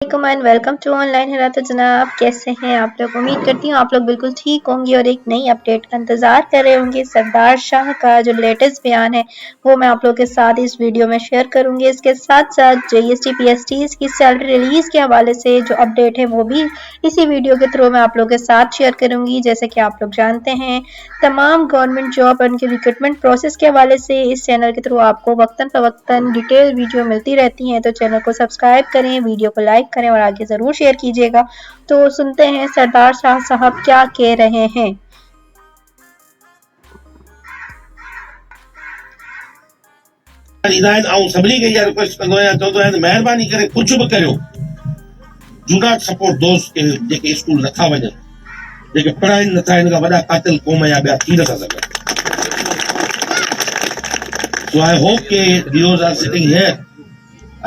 And welcome to online हेरा। तो जनाब कैसे हैं आप लोग? उम्मीद करती हूँ आप लोग बिल्कुल ठीक होंगे और एक नई अपडेट का इंतजार कर रहे होंगे। सरदार शाह का जो लेटेस्ट बयान है वो मैं आप लोगों के साथ इस वीडियो में शेयर करूंगी। इसके साथ साथ जीएसटी पीएसटीज की सैलरी रिलीज के हवाले से जो अपडेट है वो भी इसी वीडियो के थ्रू मैं आप लोगों के साथ शेयर करूंगी। जैसे कि आप लोग जानते हैं तमाम गवर्नमेंट जॉब और उनके रिक्रूटमेंट प्रोसेस के हवाले से इस चैनल के थ्रू आपको वक्तन फवक्तन डिटेल वीडियो मिलती रहती हैं। तो चैनल को सब्सक्राइब करें, वीडियो को लाइक करें और आगे जरूर शेयर कीजिएगा। तो सुनते हैं सरदार शाह साहब क्या कह रहे हैं। सभिनी खे इहा रिक्वेस्ट कंदो आहियां, चवंदो आहियां महिरबानी करे कुझु बि करियो, डू नॉट सपोर्ट दोस्त के जेके स्कूल नथा वञनि, जेके पढ़ाइनि नथा, हिन खां वॾा कातिल क़ौम या ॿिया थी नथा सघनि। सो आई होप के रियोज आर सिटिंग हियर,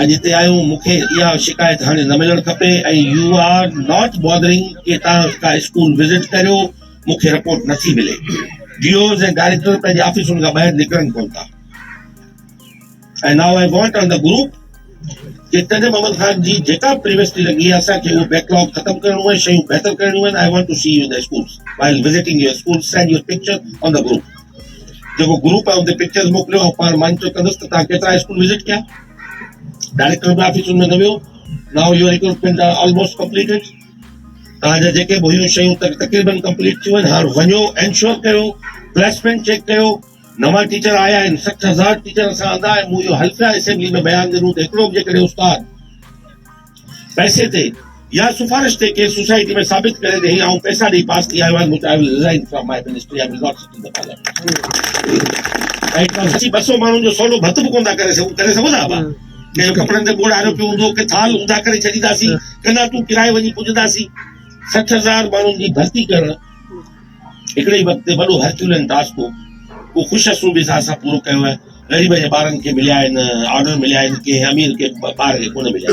अॼु हिते आहियूं, मूंखे इहा शिकायत हाणे न मिलणु खपे ऐं यू आर नॉट बॉदरिंग कि तव्हां का स्कूल विज़िट करियो, मूंखे रिपोर्ट नथी मिले। डीओज ऐं डायरेक्टर पंहिंजे ऑफिसुनि खां ॿाहिरि निकिरनि कोन था। And now I want on the group कि तने मोहम्मद खान जी जेका प्रीवियसली लगी है असांखे वो बैकलॉग खत्म करणो है, शयूं बेहतर करणियूं आहिनि। I want to see you in the schools while visiting your school. Send your picture on the group. जेको ग्रुप है उनते पिक्चर्स मोकिलियो, पाण मॉनिटर कंदुसि त तव्हां केतिरा स्कूल विजिट कया, डायरेक्टर में ऑफिस में न वियो। Now your recruitment are almost completed, तव्हांजा जेके बि हुयूं शयूं तक़रीबन कंप्लीट थियूं आहिनि। हाणे वञो, एंश्योर कयो, प्लेसमेंट चेक कयो। नवा टीचर आया आहिनि, 60,000 टीचर असां आंदा आहियूं। मूं इहो हल्फ़ा असेंबली में बयान ॾिनो त हिकिड़ो बि जेकॾहिं उस्ताद पैसे ते या सिफारिश ते के सोसाइटी में साबित करे त हीअ आउं पैसा ॾेई पास थी आयो आहियां, I will resign from my ministry, I will not sit in the parliament. ऐं सची 200 माण्हुनि जो सवलो भत बि कोन था करे सघूं था। कंहिंजो कपिड़नि ते बोर्ड आयो पियो हूंदो, के थाल ऊंधा करे छॾींदासीं, कना तूं किराए वञी पुॼंदासीं। 60,000 माण्हुनि जी भर्ती करणु हिकिड़े ई वक़्तु वॾो हर्क्यूलियन टास्क हो। वो खुश असूबी सां असां पूरो कयो आहे। ग़रीब जे ॿारनि खे मिलिया आहिनि, ऑर्डर मिलिया आहिनि, कंहिं अमीर के ॿार खे कोन मिलिया।